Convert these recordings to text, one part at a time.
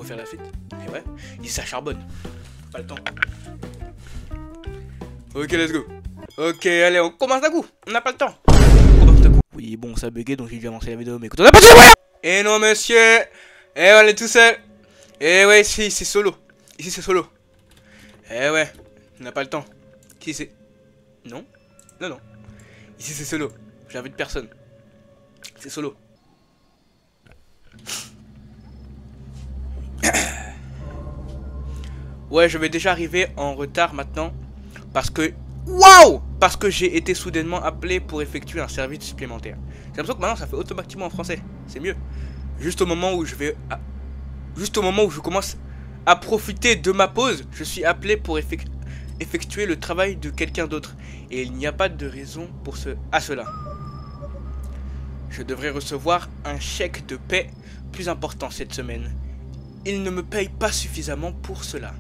pour faire la suite. Et ouais, il s'acharbonne. Pas le temps. Ok, let's go. Ok, allez, on commence d'un coup. On n'a pas le temps. On commence d'un coup. Oui, bon, ça a bugué, donc j'ai dû avancer la vidéo, mais écoute, on a pas de moyen. Et non, monsieur. Et on est tout seul. Et ouais, ici, c'est solo. Ici, c'est solo. Eh ouais, on n'a pas le temps. Qui c'est? Non? Non, non. Ici, c'est solo. J'invite personne. C'est solo. Ouais, je vais déjà arriver en retard maintenant. Parce que... Waouh! Parce que j'ai été soudainement appelé pour effectuer un service supplémentaire. J'ai l'impression que maintenant ça fait automatiquement en français. C'est mieux. Juste au moment où je vais... Juste au moment où je commence à profiter de ma pause, je suis appelé pour effectuer le travail de quelqu'un d'autre. Et il n'y a pas de raison pour cela. Je devrais recevoir un chèque de paie plus important cette semaine. Il ne me paye pas suffisamment pour cela.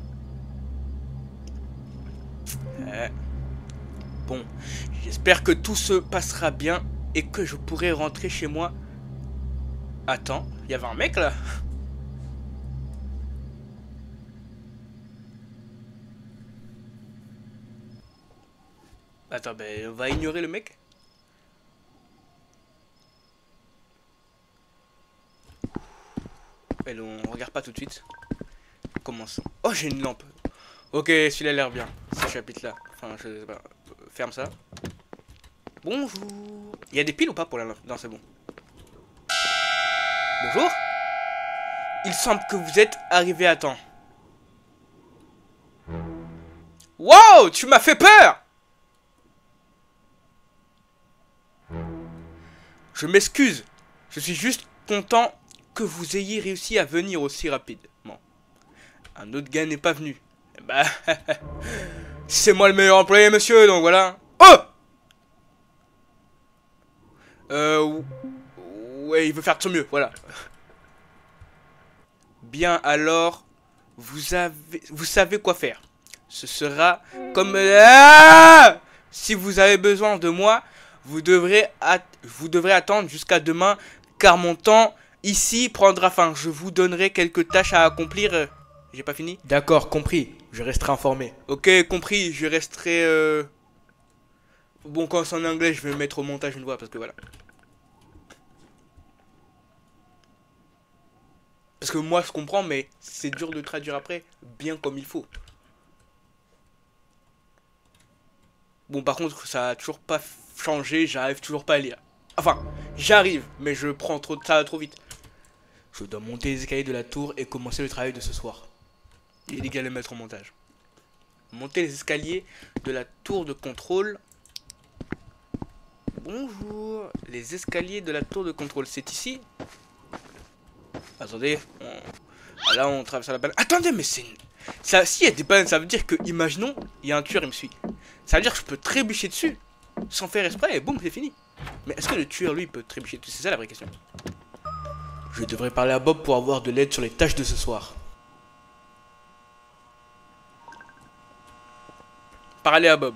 Bon, j'espère que tout se passera bien et que je pourrai rentrer chez moi. Attends, il y avait un mec là. Attends, ben on va ignorer le mec. Et on regarde pas tout de suite. Commençons. Oh, j'ai une lampe. Ok, celui-là a l'air bien. Ce chapitre-là. Enfin, je sais pas. Ferme ça. Bonjour. Il y a des piles ou pas pour la lampe? Non, c'est bon. Bonjour. Il semble que vous êtes arrivé à temps. Wow, tu m'as fait peur. Je m'excuse. Je suis juste content que vous ayez réussi à venir aussi rapidement. Un autre gars n'est pas venu. Bah, c'est moi le meilleur employé, monsieur, donc voilà. Oh! Ouais, il veut faire de son mieux, voilà. Bien, alors, vous savez quoi faire. Ce sera comme... si vous avez besoin de moi, vous devrez attendre jusqu'à demain, car mon temps ici prendra fin. Je vous donnerai quelques tâches à accomplir. J'ai pas fini? D'accord, compris. Je resterai informé. Ok, compris. Je resterai... Bon, quand c'est en anglais, je vais mettre au montage une voix, parce que voilà. Parce que moi, je comprends, mais c'est dur de traduire après, bien comme il faut. Bon, par contre, ça a toujours pas changé, j'arrive toujours pas à lire. Enfin, j'arrive, mais je prends ça trop vite. Je dois monter les escaliers de la tour et commencer le travail de ce soir. Il est illégal de mettre en montage. Monter les escaliers de la tour de contrôle. Bonjour. Les escaliers de la tour de contrôle, c'est ici? Attendez. Là, on traverse la banane. Attendez, mais c'est une... Ça, s'il y a des bananes, ça veut dire que, imaginons, il y a un tueur, il me suit. Ça veut dire que je peux trébucher dessus, sans faire exprès, et boum, c'est fini. Mais est-ce que le tueur, lui, peut trébucher dessus? C'est ça la vraie question. Je devrais parler à Bob pour avoir de l'aide sur les tâches de ce soir. Parler à Bob.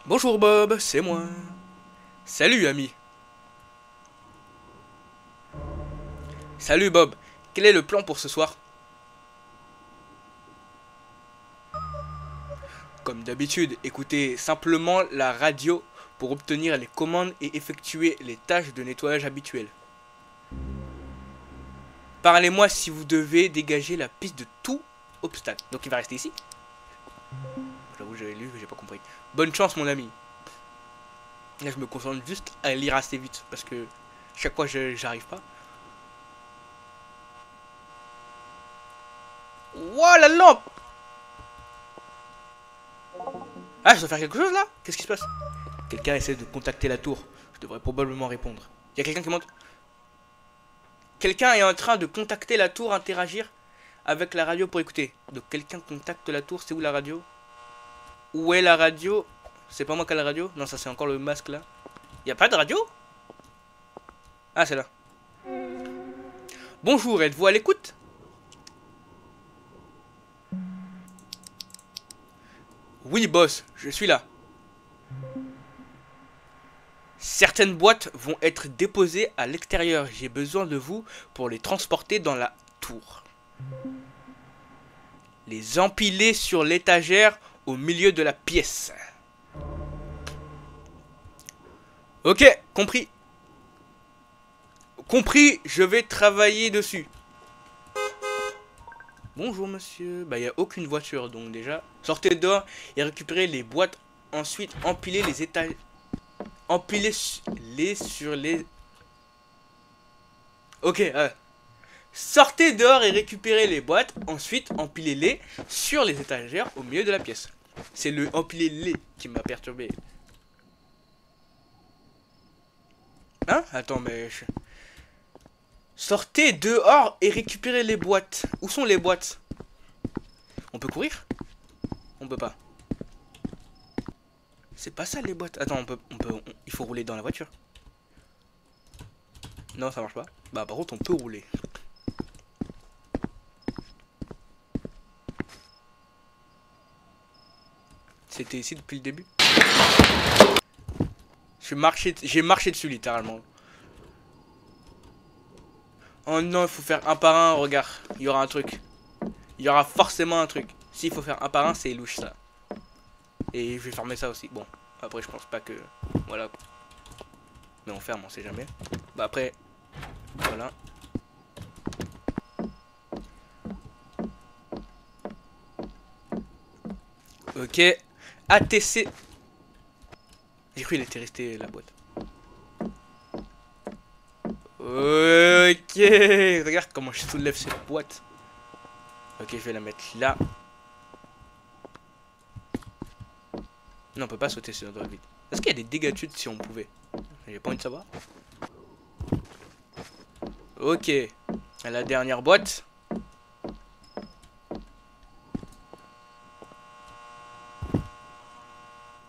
Bonjour Bob, c'est moi. Salut ami. Salut Bob, quel est le plan pour ce soir? Comme d'habitude, écoutez simplement la radio pour obtenir les commandes et effectuer les tâches de nettoyage habituelles. Parlez-moi si vous devez dégager la piste de tout obstacle. Donc il va rester ici. J'avoue, j'avais lu, mais j'ai pas compris. Bonne chance mon ami. Là je me concentre juste à lire assez vite parce que chaque fois j'arrive pas. Wow, la lampe! Ah, je dois faire quelque chose là? Qu'est-ce qui se passe? Quelqu'un essaie de contacter la tour. Je devrais probablement répondre. Il y a quelqu'un qui monte. Quelqu'un est en train de contacter la tour, interagir avec la radio pour écouter. Donc quelqu'un contacte la tour, c'est où la radio? Où est la radio? C'est pas moi qui ai la radio? Non, ça c'est encore le masque là. Il n'y a pas de radio? Ah, c'est là. Bonjour, êtes-vous à l'écoute? Oui, boss, je suis là. Certaines boîtes vont être déposées à l'extérieur. J'ai besoin de vous pour les transporter dans la tour. Les empiler sur l'étagère au milieu de la pièce. Ok, compris. Compris, je vais travailler dessus. Bonjour monsieur. Bah, il n'y a aucune voiture, donc déjà. Sortez dehors et récupérez les boîtes. Ensuite, empilez les étagères. Empilez-les sur les... Ok, sortez dehors et récupérez les boîtes. Ensuite, empilez-les sur les étagères au milieu de la pièce. C'est le empiler-les qui m'a perturbé. Hein? Attends, mais... Sortez dehors et récupérez les boîtes. Où sont les boîtes? On peut courir? On peut pas. C'est pas ça les boîtes. Attends, il faut rouler dans la voiture. Non, ça marche pas. Bah par contre, on peut rouler. C'était ici depuis le début. J'ai marché dessus littéralement. Oh non, il faut faire un par un, regarde. Il y aura un truc. Il y aura forcément un truc. S'il faut faire un par un, c'est louche ça. Et je vais fermer ça aussi. Bon, après je pense pas que... Voilà. Mais on ferme, on sait jamais. Bah après... Voilà. Ok. ATC. J'ai cru qu'il était resté la boîte. Ok. Regarde comment je soulève cette boîte. Ok, je vais la mettre là. Non, on peut pas sauter sur le vide. Est-ce qu'il y a des dégâts de chute si on pouvait? J'ai pas envie de savoir. Ok. La dernière boîte.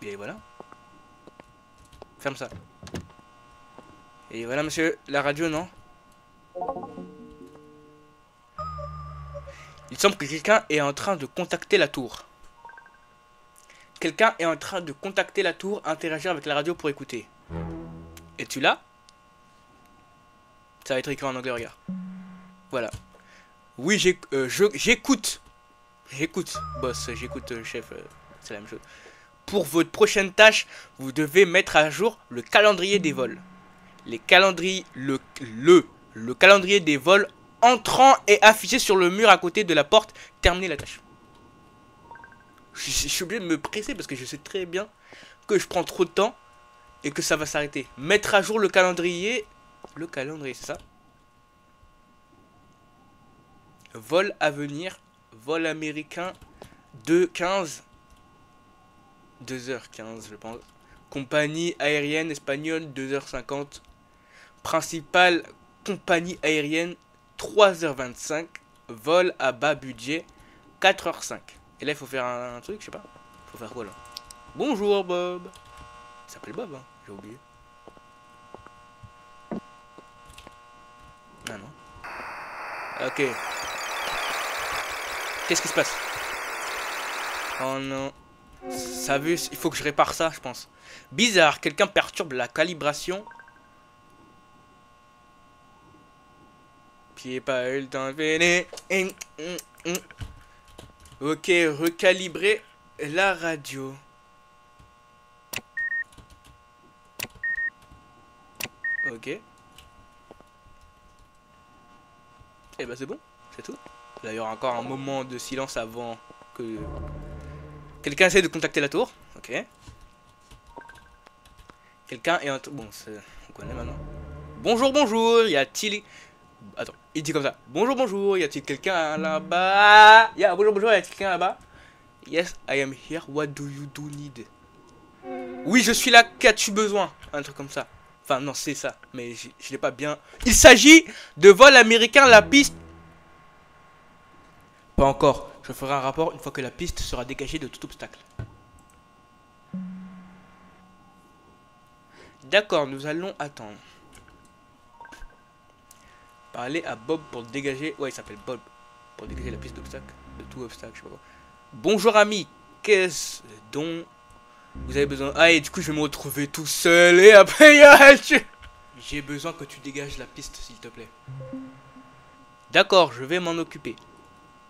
Et voilà. Ferme ça. Et voilà, monsieur. La radio, non? Il semble que quelqu'un est en train de contacter la tour. Quelqu'un est en train de contacter la tour, interagir avec la radio pour écouter. Es-tu là? Ça va être écrit en anglais, regarde. Voilà. Oui, j'écoute. J'écoute, boss, j'écoute, chef. C'est la même chose. Pour votre prochaine tâche, vous devez mettre à jour le calendrier des vols. Les calendriers, le calendrier des vols entrant est affiché sur le mur à côté de la porte. Terminez la tâche. Je suis obligé de me presser parce que je sais très bien que je prends trop de temps et que ça va s'arrêter. Mettre à jour le calendrier. Le calendrier, c'est ça. Vol à venir. Vol américain. 2h15, je pense. Compagnie aérienne espagnole, 2h50. Principale compagnie aérienne, 3h25. Vol à bas budget, 4h05. Et là, il faut faire un truc, je sais pas. Il faut faire quoi là? Bonjour Bob. Il s'appelle Bob, hein, j'ai oublié. Ah non. Ok. Qu'est-ce qui se passe? Oh non. Ça veut... Il faut que je répare ça, je pense. Bizarre, quelqu'un perturbe la calibration. Pied pas eu le temps de venir. Ok, recalibrer la radio. Ok. Et bah c'est bon, c'est tout. Là, il y aura encore un moment de silence avant que quelqu'un essaie de contacter la tour. Ok. Quelqu'un est en... Bon, on connaît maintenant. Bonjour, bonjour, y a-t-il... Attends, il dit comme ça. Bonjour, bonjour, y a-t-il quelqu'un là-bas? Bonjour, bonjour, y a-t-il quelqu'un là-bas? Yes, I am here. What do you need? Oui, je suis là. Qu'as-tu besoin? Un truc comme ça. Enfin, non, c'est ça. Mais je l'ai pas bien... Il s'agit de vol américain, la piste... Pas encore. Je ferai un rapport une fois que la piste sera dégagée de tout obstacle. D'accord, nous allons attendre. Parler à Bob pour dégager... Ouais, il s'appelle Bob. Pour dégager la piste d'obstacle. De tout obstacle, je sais pas quoi. Bonjour ami. Qu'est-ce dont vous avez besoin? Ah, et du coup, je vais me retrouver tout seul. Et après, j'ai besoin que tu dégages la piste, s'il te plaît. D'accord, je vais m'en occuper.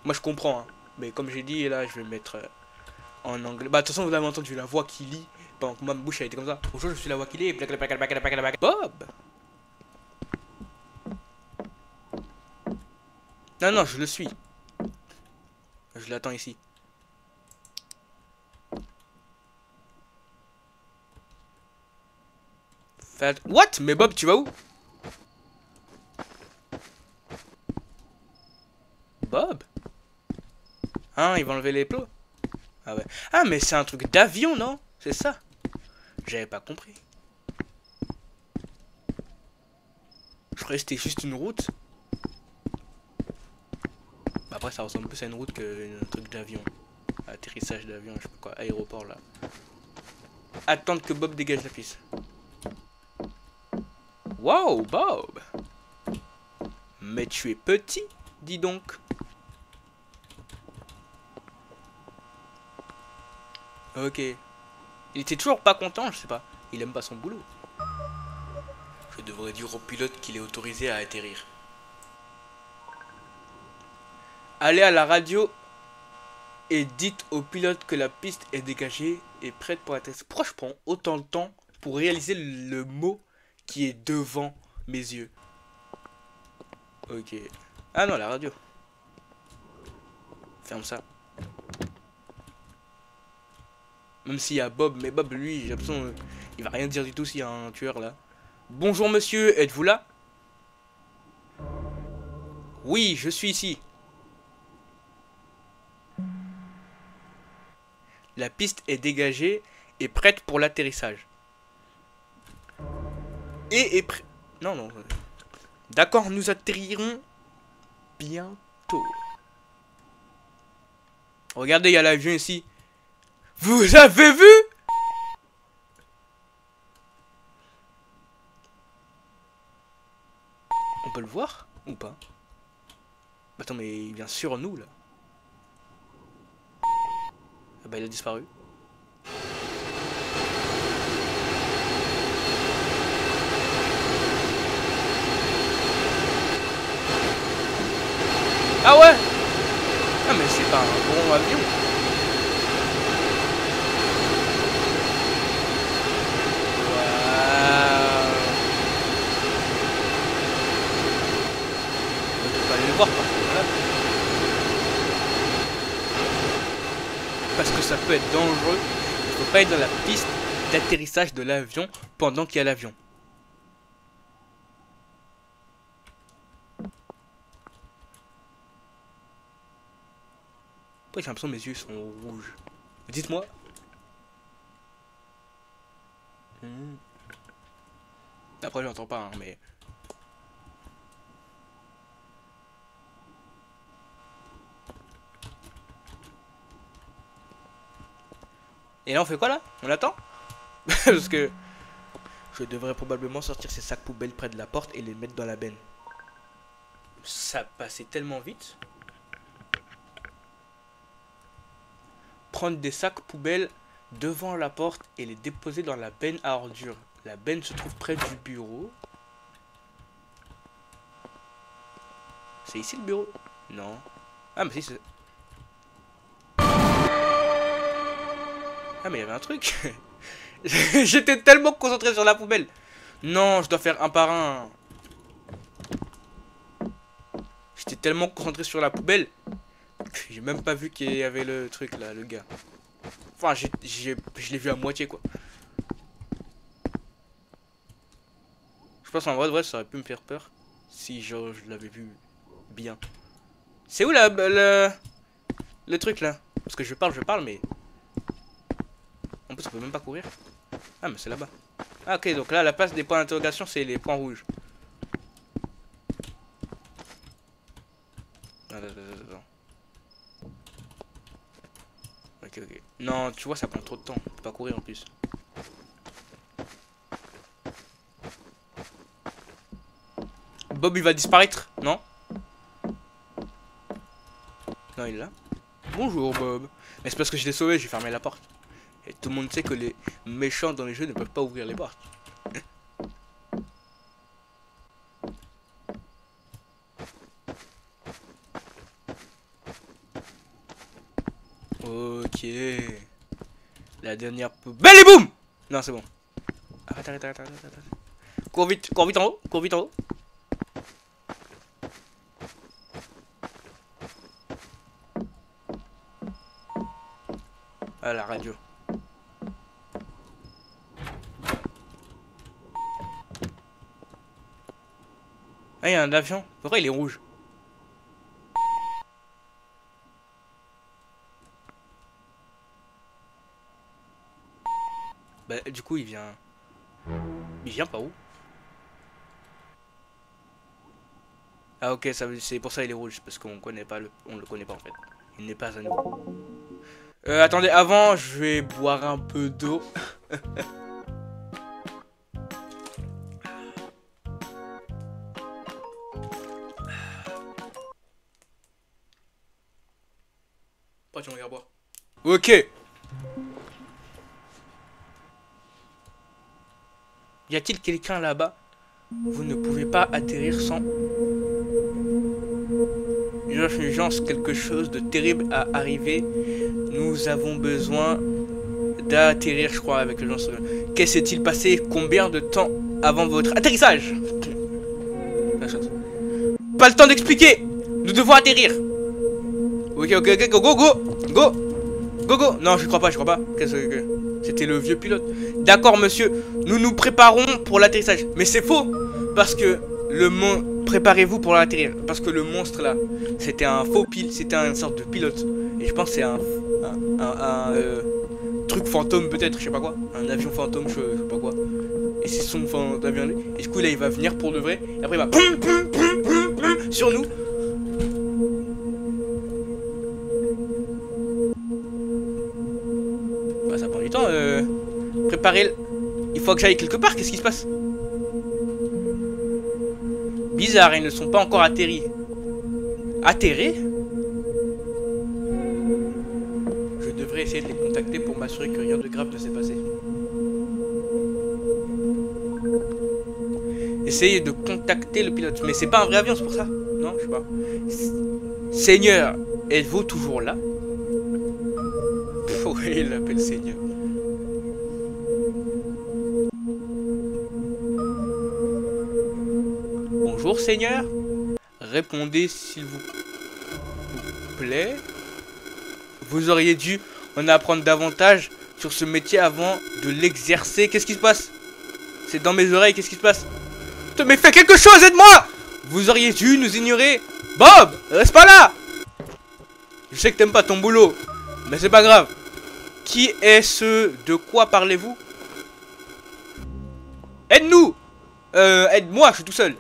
Moi je comprends, hein. Mais comme j'ai dit, là je vais mettre en anglais. Bah de toute façon vous avez entendu la voix qui lit. Pendant que ma bouche a été comme ça. Bonjour, je suis la voix qui lit. Bob. Non, non, je le suis. Je l'attends ici. What? Mais Bob, tu vas où? Bob? Hein, ils vont enlever les plots? Ah ouais. Ah, mais c'est un truc d'avion, non? C'est ça? J'avais pas compris. Je croyais que c'était juste une route. Bah après, ça ressemble plus à une route qu'un truc d'avion. Atterrissage d'avion, je sais pas quoi. Aéroport, là. Attendre que Bob dégage la piste. Wow, Bob! Mais tu es petit, dis donc. Ok. Il était toujours pas content, je sais pas. Il aime pas son boulot. Je devrais dire au pilote qu'il est autorisé à atterrir. Allez à la radio et dites au pilote que la piste est dégagée et prête pour atterrir. Pourquoi je prends autant de temps pour réaliser le mot qui est devant mes yeux? Ok. Ah non, la radio. Ferme ça. Même s'il y a Bob, mais Bob, lui, j'ai l'impression il va rien dire du tout s'il y a un tueur là. Bonjour monsieur, êtes-vous là? Oui, je suis ici. La piste est dégagée et prête pour l'atterrissage. Et est prêt. Non, non. D'accord, nous atterrirons bientôt. Regardez, il y a l'avion ici. Vous avez vu? On peut le voir ou pas? Attends, mais il vient sur nous là. Ah bah il a disparu. Ah ouais? Ah mais c'est pas un bon avion. Waouh. On peut pas aller le voir par contre là. Parce que ça peut être dangereux. Il faut pas être dans la piste d'atterrissage de l'avion pendant qu'il y a l'avion. Pourquoi j'ai l'impression que mes yeux sont rouges? Dites-moi. Après j'entends pas, hein, mais... Et là on fait quoi là? On attend? Parce que... Je devrais probablement sortir ces sacs poubelles près de la porte et les mettre dans la benne. Ça passait tellement vite. Prendre des sacs poubelles devant la porte et les déposer dans la benne à ordures. La benne se trouve près du bureau. C'est ici le bureau? Non. Ah mais si c'est... Ah mais il y avait un truc. J'étais tellement concentré sur la poubelle. Non, je dois faire un par un. J'étais tellement concentré sur la poubelle. J'ai même pas vu qu'il y avait le truc là, le gars. Enfin, je l'ai vu à moitié quoi. Je pense en vrai de vrai, ça aurait pu me faire peur. Si genre, je l'avais vu bien. C'est où là, le truc là? Parce que je parle, mais... En plus, on peut même pas courir. Ah, mais c'est là-bas. Ah, ok, donc là, la place des points d'interrogation, c'est les points rouges. Attends. Ok, ok. Non, tu vois, ça prend trop de temps. On peut pas courir en plus. Bob, il va disparaître, non? Non, il est là. Bonjour, Bob. Mais c'est parce que je l'ai sauvé, j'ai fermé la porte. Et tout le monde sait que les méchants dans les jeux ne peuvent pas ouvrir les portes. La dernière poubelle et boum. Non, c'est bon. Arrête. Cours vite en haut, Ah, la radio. Ah, il y a un avion. Pourquoi il est rouge? Bah, du coup, il vient... Il vient par où? Ah, ok, c'est pour ça il est rouge. Parce qu'on connaît pas on le connaît pas en fait. Il n'est pas à nous. Attendez, avant, je vais boire un peu d'eau. Pourquoi tu me regardes boire? Ok. Y a-t-il quelqu'un là-bas? Vous ne pouvez pas atterrir sans... Urgence, quelque chose de terrible a arrivé. Nous avons besoin d'atterrir, je crois, avec le lance. Qu'est-ce qui s'est-il passé? Combien de temps avant votre atterrissage? Pas le temps d'expliquer. Nous devons atterrir. Ok, go. Non, je crois pas. C'était le vieux pilote. D'accord, monsieur. Nous nous préparons pour l'atterrissage. Mais c'est faux. Parce que le monstre... Préparez-vous pour l'atterrir. Parce que le monstre là, c'était un faux pilote. C'était une sorte de pilote. Et je pense que c'est un truc fantôme peut-être. Je sais pas quoi. Un avion fantôme, je sais pas quoi. Et c'est son avion. Et du coup là, il va venir pour de vrai. Et après, il va... sur nous. Bah, ça prend du temps. Préparez... Il faut que j'aille quelque part. Qu'est-ce qui se passe? Bizarre, ils ne sont pas encore atterris. Atterrés? Je devrais essayer de les contacter pour m'assurer que rien de grave ne s'est passé. Essayez de contacter le pilote. Mais c'est pas un vrai avion, c'est pour ça? Non, je sais pas. Seigneur, êtes-vous toujours là? Pourquoi il l'appelle Seigneur? Bonjour Seigneur, répondez s'il vous plaît. Vous auriez dû en apprendre davantage sur ce métier avant de l'exercer. Qu'est-ce qui se passe? C'est dans mes oreilles, qu'est-ce qui se passe? Mais fais quelque chose, aide-moi! Vous auriez dû nous ignorer. Bob, reste pas là! Je sais que t'aimes pas ton boulot, mais c'est pas grave. Qui est ce? De quoi parlez-vous? Aide-nous! Aide-moi, je suis tout seul.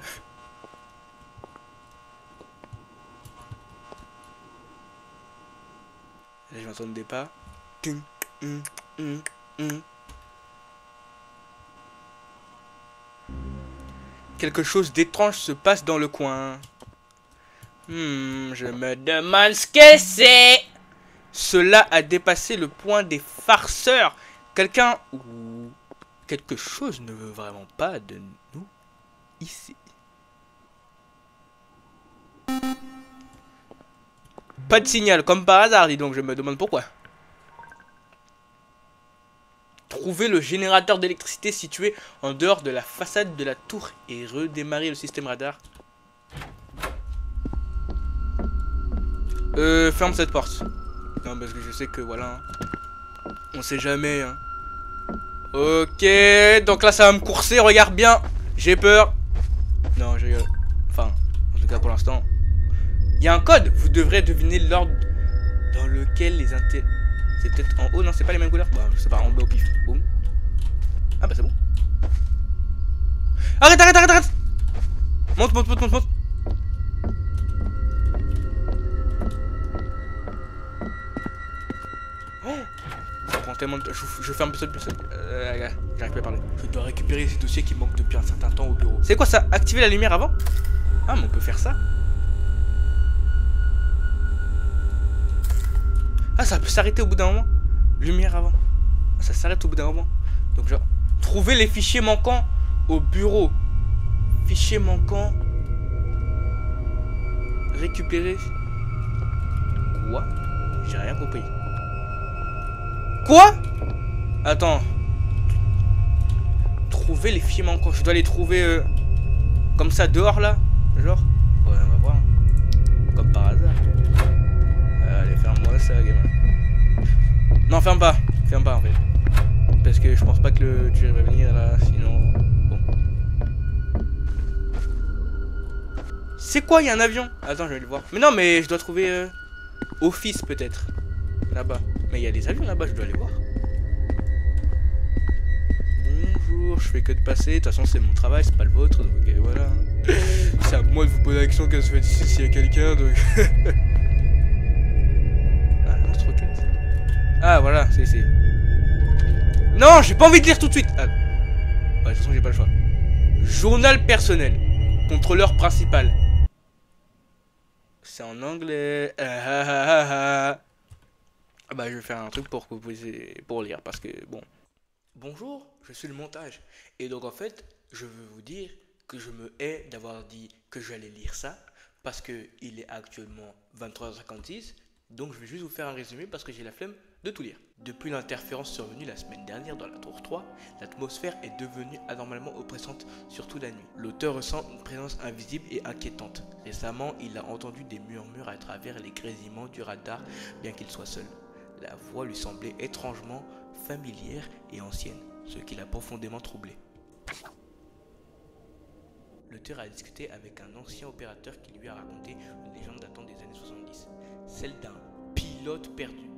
Là, je m'entendais pas. Quelque chose d'étrange se passe dans le coin. Je me demande ce que c'est. Cela a dépassé le point des farceurs. Quelqu'un ou quelque chose ne veut vraiment pas de nous ici. Pas de signal, comme par hasard, dis donc, je me demande pourquoi. Trouvez le générateur d'électricité situé en dehors de la façade de la tour et redémarrer le système radar. Ferme cette porte. Non, parce que je sais que, voilà, hein, on sait jamais, hein. Ok, donc là, ça va me courser, regarde bien. J'ai peur. Non, je rigole. Enfin, en tout cas, pour l'instant... Il y a un code. Vous devrez deviner l'ordre dans lequel les inté... C'est peut-être en haut. Non, c'est pas les mêmes couleurs. Bah, je sais pas, en bas au pif. Boum. Ah bah c'est bon. Arrête. Monte. Oh, ça prend tellement de temps. Je ferme plus seul. J'arrive pas à parler. Je dois récupérer ces dossiers qui manquent depuis un certain temps au bureau. C'est quoi ça? Activer la lumière avant? Ah, mais on peut faire ça. Ah, ça peut s'arrêter au bout d'un moment. Lumière avant. Ah, ça s'arrête au bout d'un moment. Donc genre, trouver les fichiers manquants au bureau. Fichiers manquants. Récupérer. Quoi? J'ai rien compris. Quoi? Attends. Trouver les films encore. Je dois les trouver comme ça dehors là. Genre. Ouais, on va voir. Comme par hasard. Allez, ferme-moi ça, gamin. Non, ferme pas. Ferme pas en fait. Parce que je pense pas que tu vas venir là, sinon. Bon. C'est quoi? Il y a un avion? Attends, je vais le voir. Mais non, mais je dois trouver Office peut-être. Là-bas. Mais il y a des avions là-bas, je dois aller voir. Bonjour, je fais que de passer. De toute façon, c'est mon travail, c'est pas le vôtre. Donc voilà. C'est à moi de vous poser la question qu'elle se fait ici s'il y a quelqu'un. Donc. Ah, lance-roquette. Ah, voilà, c'est ici. Non, j'ai pas envie de lire tout de suite. Ah. Ouais, de toute façon, j'ai pas le choix. Journal personnel. Contrôleur principal. C'est en anglais. Ah, bah, je vais faire un truc pour que vous puissiez pour lire parce que bon. Bonjour, je suis le montage. Et donc en fait, je veux vous dire que je me hais d'avoir dit que j'allais lire ça parce que il est actuellement 23h56. Donc je vais juste vous faire un résumé parce que j'ai la flemme de tout lire. Depuis l'interférence survenue la semaine dernière dans la tour 3, l'atmosphère est devenue anormalement oppressante, surtout la nuit. L'auteur ressent une présence invisible et inquiétante. Récemment, il a entendu des murmures à travers les grésillements du radar, bien qu'il soit seul. La voix lui semblait étrangement familière et ancienne, ce qui l'a profondément troublé. L'auteur a discuté avec un ancien opérateur qui lui a raconté une légende datant des années 70, celle d'un pilote perdu,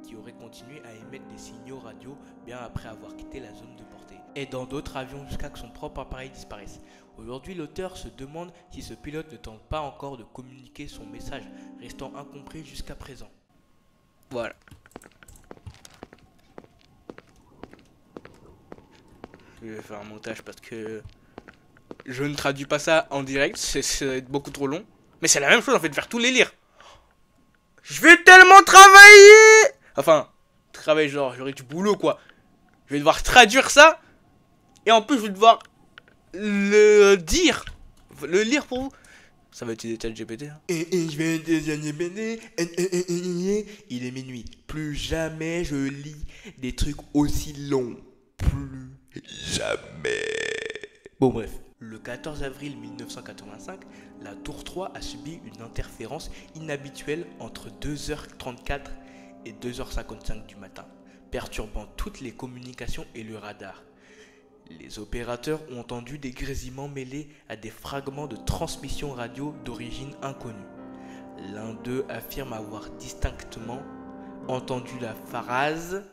qui aurait continué à émettre des signaux radio bien après avoir quitté la zone de portée, et dans d'autres avions jusqu'à que son propre appareil disparaisse. Aujourd'hui, l'auteur se demande si ce pilote ne tente pas encore de communiquer son message, restant incompris jusqu'à présent. Voilà. Je vais faire un montage parce que je ne traduis pas ça en direct, ça va être beaucoup trop long. Mais c'est la même chose en fait, de faire tous les lire. Je vais tellement travailler. Enfin, travailler genre, j'aurai du boulot quoi. Je vais devoir traduire ça. Et en plus, je vais devoir le dire. Le lire pour vous. Ça va utiliser ChatGPT. Hein. Et je vais utiliser ChatGPT. Il est minuit. Plus jamais je lis des trucs aussi longs. Plus jamais. Bon bref. Le 14 avril 1985, la tour 3 a subi une interférence inhabituelle entre 2h34 et 2h55 du matin, perturbant toutes les communications et le radar. Les opérateurs ont entendu des grésillements mêlés à des fragments de transmission radio d'origine inconnue. L'un d'eux affirme avoir distinctement entendu la phrase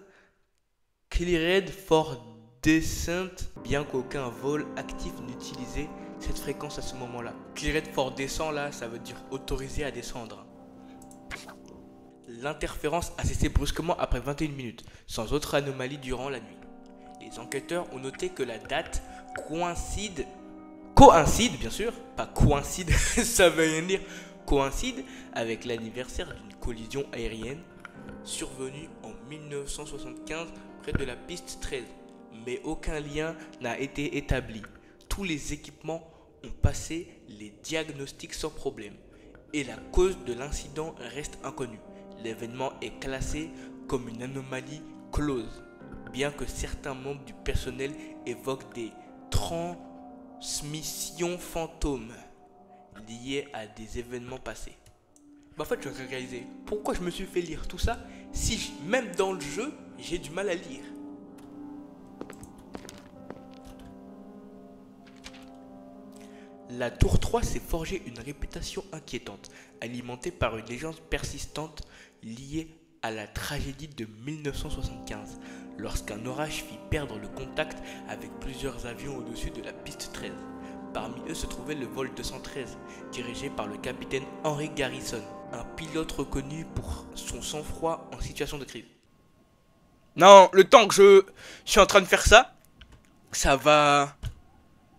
« Cleared for descent », bien qu'aucun vol actif n'utilisait cette fréquence à ce moment-là. Cleared for descent, là, ça veut dire autorisé à descendre. L'interférence a cessé brusquement après 21 minutes, sans autre anomalie durant la nuit. Les enquêteurs ont noté que la date coïncide bien sûr, pas coïncide, ça veut rien dire, coïncide avec l'anniversaire d'une collision aérienne survenue en 1975 près de la piste 13. Mais aucun lien n'a été établi. Tous les équipements ont passé les diagnostics sans problème et la cause de l'incident reste inconnue. L'événement est classé comme une anomalie close, bien que certains membres du personnel évoquent des transmissions fantômes liées à des événements passés. En fait, je vais réaliser pourquoi je me suis fait lire tout ça si même dans le jeu, j'ai du mal à lire. La tour 3 s'est forgé une réputation inquiétante, alimentée par une légende persistante liée à la tragédie de 1975, lorsqu'un orage fit perdre le contact avec plusieurs avions au-dessus de la piste 13. Parmi eux se trouvait le vol 213, dirigé par le capitaine Henry Garrison, un pilote reconnu pour son sang-froid en situation de crise. Non, le temps que je suis en train de faire ça, ça va...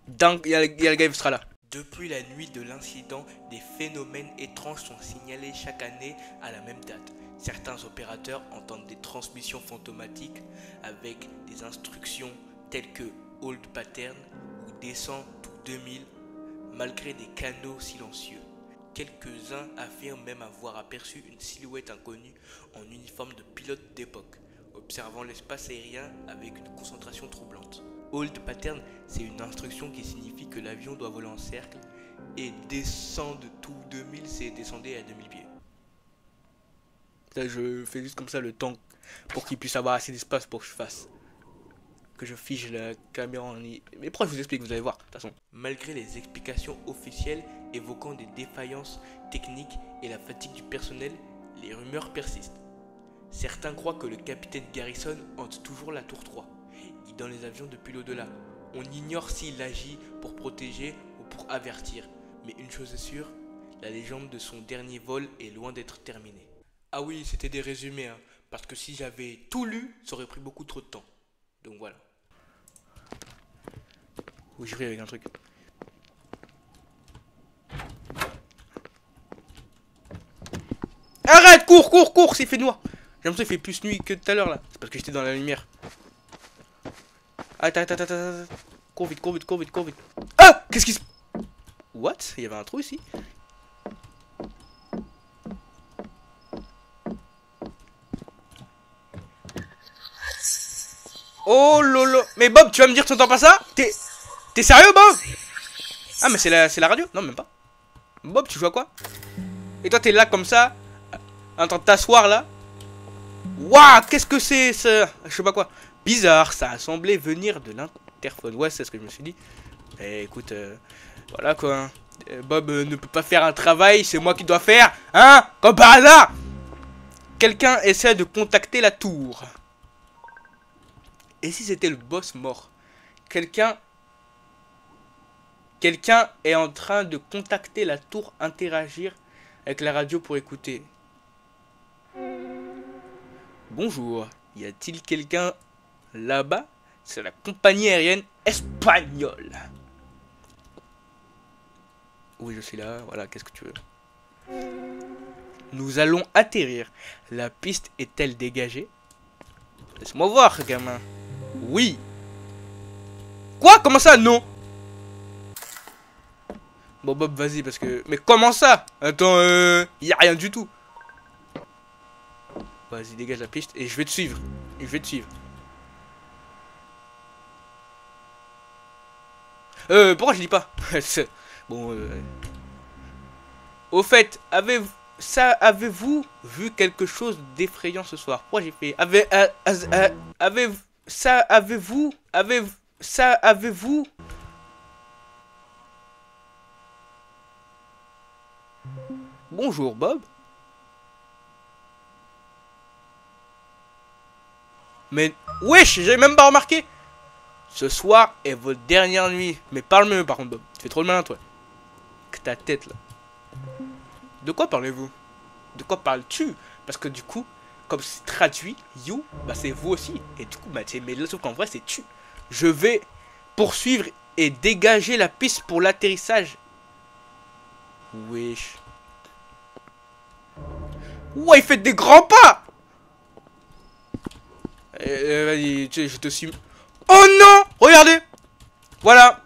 Dingue, il y a le gars qui sera là. Depuis la nuit de l'incident, des phénomènes étranges sont signalés chaque année à la même date. Certains opérateurs entendent des transmissions fantomatiques avec des instructions telles que Hold Pattern ou Descend to 2000, malgré des canaux silencieux. Quelques-uns affirment même avoir aperçu une silhouette inconnue en uniforme de pilote d'époque. Au observant l'espace aérien avec une concentration troublante. Hold pattern, c'est une instruction qui signifie que l'avion doit voler en cercle et descendre de tout 2000, c'est descendre à 2000 pieds. Là, je fais juste comme ça le temps pour qu'il puisse avoir assez d'espace pour que je fige la caméra en ligne. Mais pourquoi je vous explique, vous allez voir, de toute façon. Malgré les explications officielles évoquant des défaillances techniques et la fatigue du personnel, les rumeurs persistent. Certains croient que le capitaine Garrison hante toujours la tour 3, guidant les avions depuis l'au-delà. On ignore s'il agit pour protéger ou pour avertir, mais une chose est sûre, la légende de son dernier vol est loin d'être terminée. Ah oui, c'était des résumés, hein, parce que si j'avais tout lu, ça aurait pris beaucoup trop de temps. Donc voilà. Ou je ris avec un truc. Arrête, cours, c'est fait noir. J'ai l'impression qu'il fait plus nuit que tout à l'heure là. C'est parce que j'étais dans la lumière. Attends. Cours vite. Ah, qu'est-ce qui se... What? Il y avait un trou ici. Oh lolo. Mais Bob, tu vas me dire que tu entends pas ça? T'es sérieux, Bob? Ah, mais c'est la radio? Non, même pas. Bob, tu joues à quoi? Et toi, t'es là comme ça, en train de t'asseoir là. Waouh, qu'est-ce que c'est ça? Je sais pas quoi. Bizarre, ça a semblé venir de l'interphone. Ouais, c'est ce que je me suis dit. Eh, écoute, voilà quoi. Bob ne peut pas faire un travail, c'est moi qui dois faire. Hein? Comme par hasard. Quelqu'un essaie de contacter la tour. Et si c'était le boss mort? Quelqu'un est en train de contacter la tour, interagir avec la radio pour écouter. Bonjour, y a-t-il quelqu'un là-bas? C'est la compagnie aérienne espagnole. Oui, je suis là, voilà, qu'est-ce que tu veux? Nous allons atterrir. La piste est-elle dégagée? Laisse-moi voir, gamin. Oui. Quoi? Comment ça? Non. Bon, Bob, vas-y, parce que... Mais comment ça? Attends, y a rien du tout. Vas-y, dégage la piste et je vais te suivre. Pourquoi je dis pas? Bon, Au fait, avez-vous vu quelque chose d'effrayant ce soir? Pourquoi j'ai fait... Avez-vous... Bonjour, Bob. Mais, wesh, j'ai même pas remarqué. Ce soir est votre dernière nuit. Mais parle mieux par contre, Bob. Tu fais trop le malin, toi. Que ta tête, là. De quoi parlez-vous? De quoi parles-tu? Parce que du coup, comme c'est traduit, you, bah c'est vous aussi. Et du coup, bah mais là, sauf qu'en vrai, c'est tu. Je vais poursuivre et dégager la piste pour l'atterrissage. Wesh. Ouais, il fait des grands pas. Vas-y, je te suis. Oh non! Regardez! Voilà!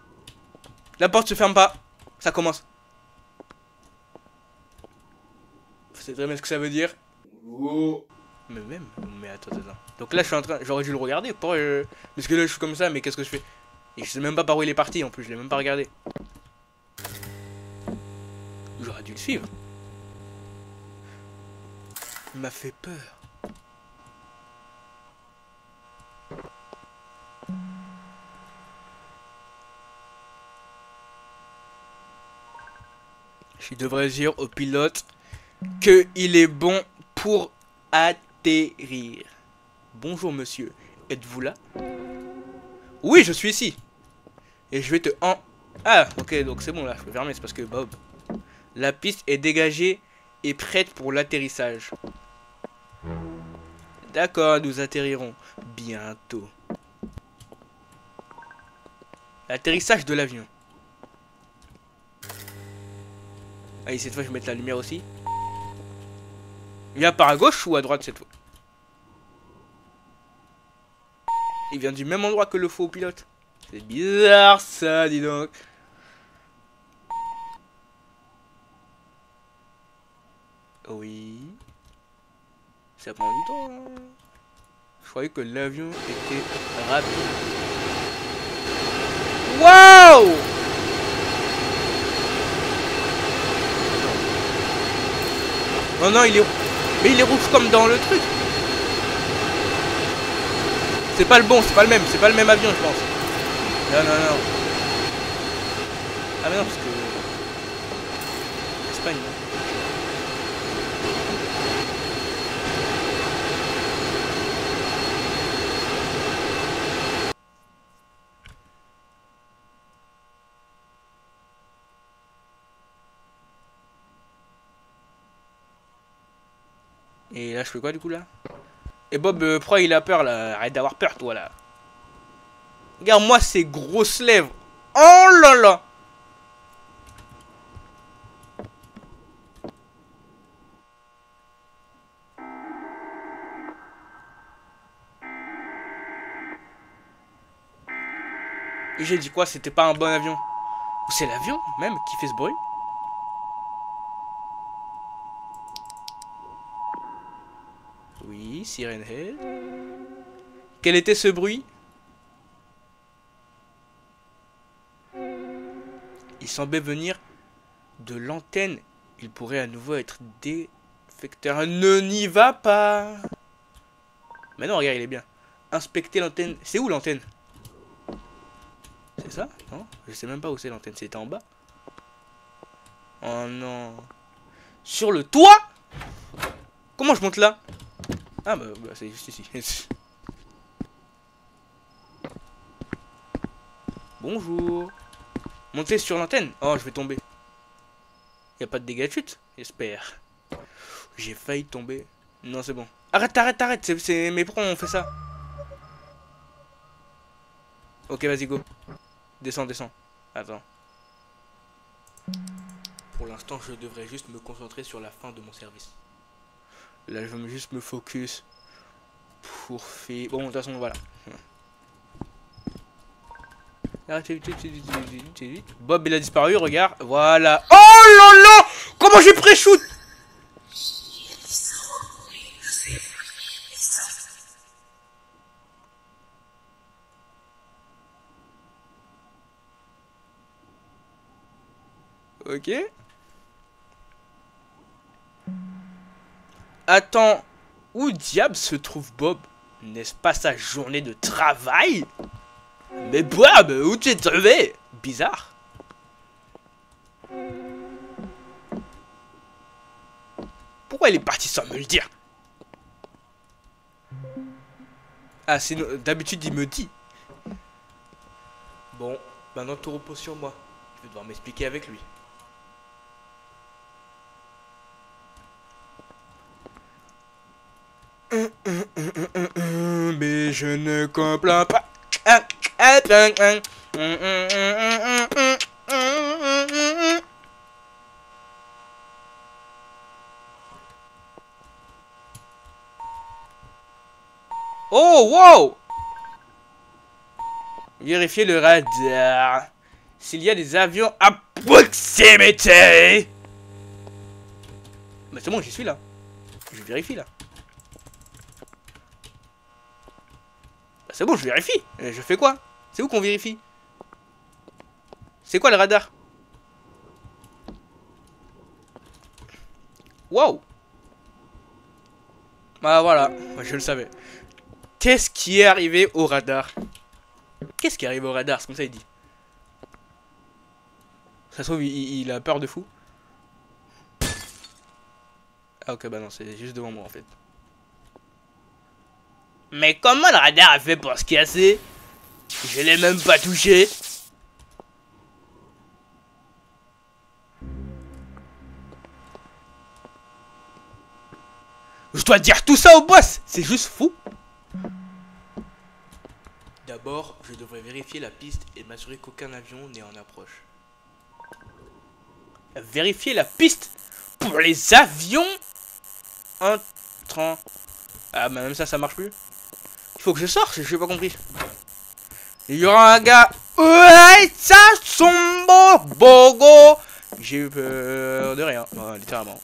La porte se ferme pas. Ça commence. C'est très bien ce que ça veut dire. Oh. Mais attends. Donc là, je suis en train. J'aurais dû le regarder. Pourquoi parce que là, je suis comme ça, mais qu'est-ce que je fais? Et je sais même pas par où il est parti en plus. Je l'ai même pas regardé. J'aurais dû le suivre. Il m'a fait peur. Je devrais dire au pilote qu'il est bon pour atterrir. Bonjour monsieur, êtes-vous là? Oui, je suis ici. Et je vais te en... Ah, ok, donc c'est bon là, je peux fermer, c'est parce que Bob. La piste est dégagée et prête pour l'atterrissage. D'accord, nous atterrirons bientôt. L'atterrissage de l'avion. Allez, cette fois, je vais mettre la lumière aussi. Il vient par à gauche ou à droite cette fois? Il vient du même endroit que le faux pilote. C'est bizarre ça, dis donc. Oui. Ça prend du temps. Je croyais que l'avion était rapide. Waouh! Non, non, il est... Mais il est rouge comme dans le truc. C'est pas le bon, c'est pas le même. C'est pas le même avion, je pense. Non, non, non. Ah mais non, parce que... Espagne, non. Et là, je fais quoi, du coup, là? Et Bob, pourquoi il a peur, là? Arrête d'avoir peur, toi, là. Regarde-moi ces grosses lèvres. Oh là là! Et j'ai dit quoi? C'était pas un bon avion? Ou c'est l'avion, même, qui fait ce bruit? Oui, Siren Head. Quel était ce bruit? Il semblait venir de l'antenne. Il pourrait à nouveau être défecteur. Ne n'y va pas. Mais non, regarde, il est bien. Inspecter l'antenne. C'est où l'antenne? C'est ça? Non? Je sais même pas où c'est l'antenne. C'était en bas? Oh non. Sur le toit? Comment je monte là? Ah bah c'est juste ici. Bonjour. Monter sur l'antenne. Oh, je vais tomber. Y a pas de dégâts de chute, j'espère. J'ai failli tomber. Non, c'est bon. Arrête, arrête, arrête. Mais pourquoi on fait ça? Ok, vas-y, go. Descends, descends. Attends. Pour l'instant, je devrais juste me concentrer sur la fin de mon service. Là, je vais juste me focus pour faire... Bon, de toute façon, voilà. Bob, il a disparu, regarde. Voilà. Oh là là! Comment j'ai pré-shoot? Ok. Attends. Où diable se trouve Bob? N'est-ce pas sa journée de travail? Mais Bob, où tu es trouvé? Bizarre. Pourquoi il est parti sans me le dire? Ah, c'est d'habitude il me dit. Bon, maintenant tout repose sur moi. Je vais devoir m'expliquer avec lui. Mais je ne comprends pas. Oh, wow! Vérifiez le radar. S'il y a des avions à proximité. Bah c'est bon, j'y suis là. Je vérifie là. Bah c'est bon, je vérifie. Je fais quoi? C'est où qu'on vérifie? C'est quoi le radar? Wow! Ah voilà, je le savais. Qu'est-ce qui est arrivé au radar? Qu'est-ce qui est arrivé au radar? C'est comme ça il dit. Ça se trouve il a peur de fou. Ah ok bah non, c'est juste devant moi en fait. Mais comment le radar a fait pour se casser? Je l'ai même pas touché. Je dois dire tout ça au boss. C'est juste fou. D'abord, je devrais vérifier la piste et m'assurer qu'aucun avion n'est en approche. Vérifier la piste pour les avions entrant. Ah bah même ça marche plus. Il faut que je sorte, j'ai pas compris. Il y aura un gars. Ouais, ça sombo bogo. J'ai eu peur de rien, littéralement.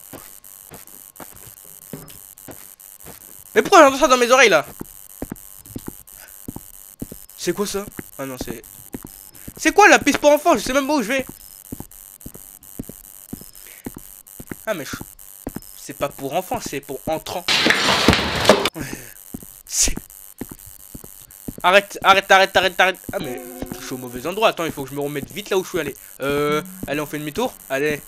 Mais pourquoi j'entends ça dans mes oreilles là? C'est quoi ça? Ah non, c'est... C'est quoi la piste pour enfants? Je sais même pas où je vais. Ah mais c'est pas pour enfants, c'est pour entrants. C'est... Arrête. Ah mais je suis au mauvais endroit. Attends, il faut que je me remette vite là où je suis allé. Allez, on fait demi-tour. Allez.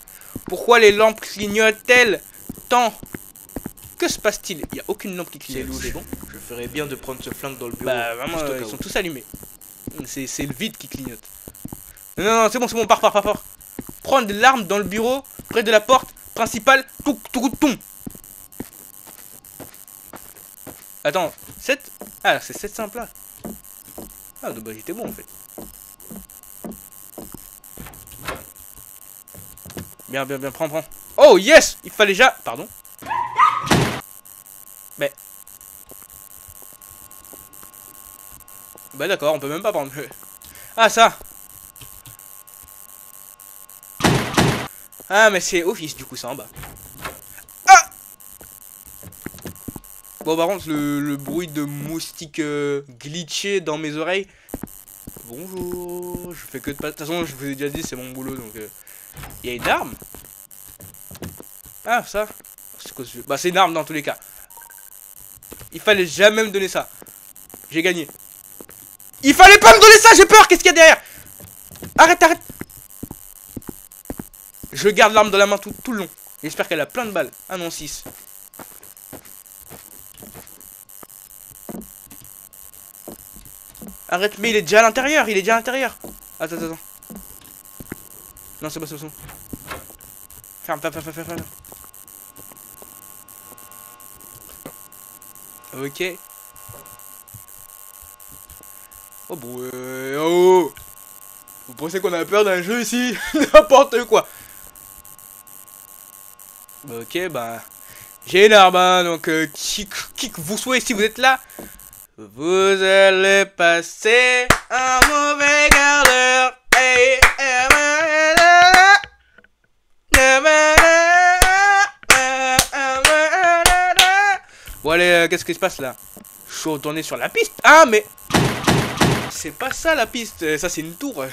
Pourquoi les lampes clignotent-elles tant? Que se passe-t-il? Il n'y a aucune lampe qui clignote. C'est bon. Je ferais bien de prendre ce flingue dans le bureau. Bah vraiment, ils sont tous allumés. C'est le vide qui clignote. Non, c'est bon, pars. Prendre l'arme dans le bureau, près de la porte principale. Tout. Attends, 7? Ah, c'est 7 simples là. Ah, bah j'étais bon en fait. Bien, prends. Oh yes! Il fallait déjà... Pardon. Mais... Bah d'accord, on peut même pas prendre. Ah ça! Ah mais c'est office du coup, c'est en bas. Ah! Bon par contre le bruit de moustique glitché dans mes oreilles. Bonjour, je fais que de pas... De toute façon je vous ai déjà dit c'est mon boulot donc... Il y a une arme? Ah ça? C'est quoi ce jeu? Bah c'est une arme dans tous les cas. Il fallait jamais me donner ça. J'ai gagné. Il fallait pas me donner ça, j'ai peur, qu'est-ce qu'il y a derrière? Arrête. Je garde l'arme dans la main tout le long. J'espère qu'elle a plein de balles. Ah non, 6. Arrête, mais il est déjà à l'intérieur, Attends. Non, c'est bon. Ferme. Ok. Oh bon, oh. Vous pensez qu'on a peur d'un jeu ici? N'importe quoi. Ok, bah... J'ai une arme, hein, donc qui que vous soyez, si vous êtes là, vous allez passer un mauvais quart d'heure. Bon allez, qu'est-ce qui se passe là? Je suis retourné sur la piste. Ah mais... C'est pas ça la piste, ça c'est une tour.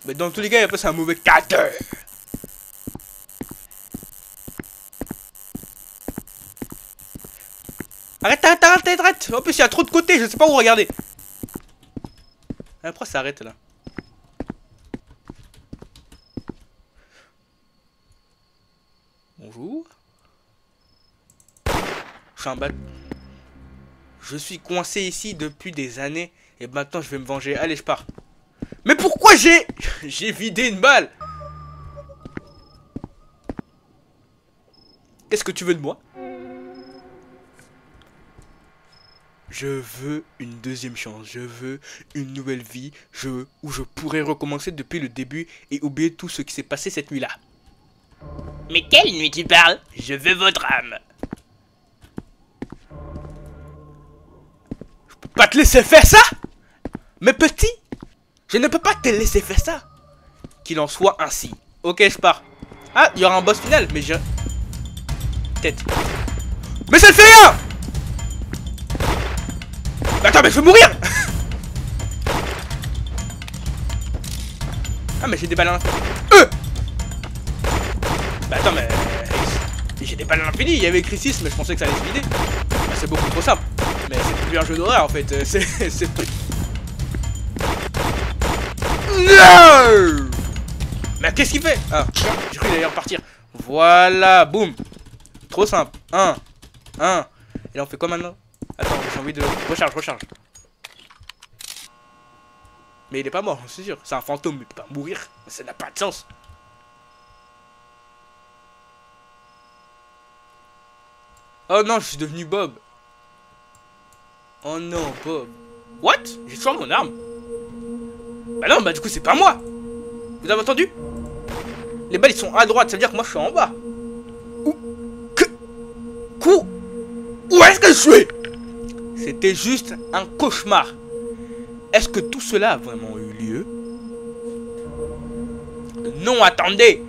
Mais dans tous les cas, il y a pas un mauvais quart d'heure. Arrête. En plus, il y a trop de côtés, je sais pas où regarder. Après, ça arrête là. Bonjour. Je suis coincé ici depuis des années et maintenant je vais me venger. Allez, je pars. Mais pourquoi j'ai vidé une balle? Qu'est-ce que tu veux de moi? Je veux une deuxième chance, je veux une nouvelle vie, où je pourrais recommencer depuis le début et oublier tout ce qui s'est passé cette nuit-là. Mais quelle nuit tu parles? Je veux votre âme. Je peux pas te laisser faire ça? Mais petit, je ne peux pas te laisser faire ça. Qu'il en soit ainsi. Ok, je pars. Ah, il y aura un boss final, mais j'ai... Tête. Mais ça ne fait rien! Attends, mais je vais mourir! Ah, mais j'ai des balles à l'infini. Bah attends, mais... J'ai des balles à l'infini, il y avait écrit 6, mais je pensais que ça allait se vider. Bah, c'est beaucoup trop simple. Mais c'est plus un jeu d'horreur, en fait. C'est... Non! Mais qu'est-ce qu'il fait? Ah, j'ai cru qu'il allait repartir. Voilà, boum. Trop simple. 1. Et là, on fait quoi maintenant? Attends, j'ai envie de... Recharge. Mais il est pas mort, c'est sûr. C'est un fantôme, il peut pas mourir. Ça n'a pas de sens. Oh non, je suis devenu Bob. Oh non, Bob. What? J'ai toujours mon arme. Bah non, bah du coup, c'est pas moi. Vous avez entendu? Les balles, ils sont à droite, ça veut dire que moi, je suis en bas. Où est-ce que je suis? C'était juste un cauchemar. Est-ce que tout cela a vraiment eu lieu? Non, attendez.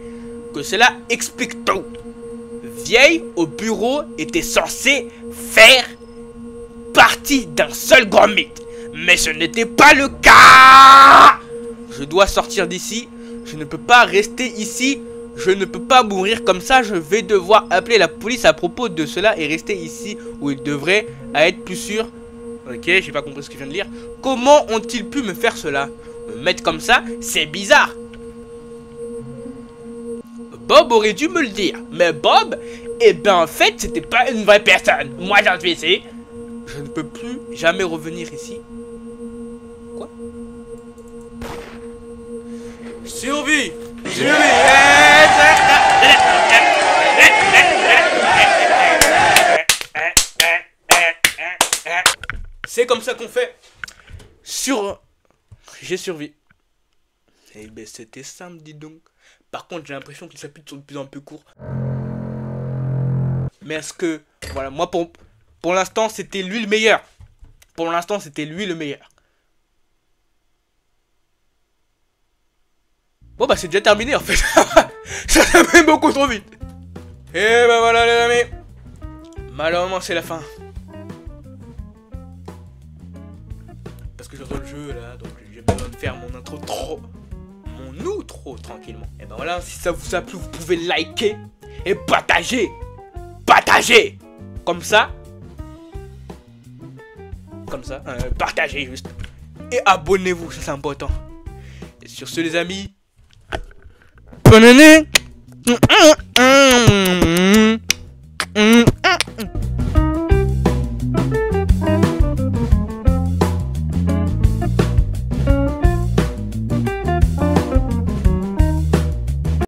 que cela explique tout. Vieille au bureau était censée faire partie d'un seul grand mythe. Mais ce n'était pas le cas. Je dois sortir d'ici. Je ne peux pas rester ici. Je ne peux pas mourir comme ça. Je vais devoir appeler la police à propos de cela et rester ici où il devrait être plus sûr. Ok, j'ai pas compris ce que je viens de lire. Comment ont-ils pu me faire cela? Me mettre comme ça, c'est bizarre. Bob aurait dû me le dire. Mais Bob, eh ben en fait, c'était pas une vraie personne. Moi, j'en suis ici. Je ne peux plus jamais revenir ici. Quoi? Survie! C'est comme ça qu'on fait. J'ai survécu. Eh ben c'était simple, dis donc. Par contre, j'ai l'impression que les chapitres sont de plus en plus courts. Mais est-ce que... Voilà, moi pour l'instant, c'était lui le meilleur. Pour l'instant, c'était lui le meilleur. Bon bah c'est déjà terminé en fait. Ça fait beaucoup trop vite. Et bah voilà les amis. Malheureusement c'est la fin. Parce que j'entends le jeu là, donc j'ai besoin de faire mon intro mon outro tranquillement. Et ben voilà, si ça vous a plu, vous pouvez liker et partager. Partager. Comme ça. Partagez juste. Et abonnez-vous, ça c'est important. Et sur ce les amis. Bonne année.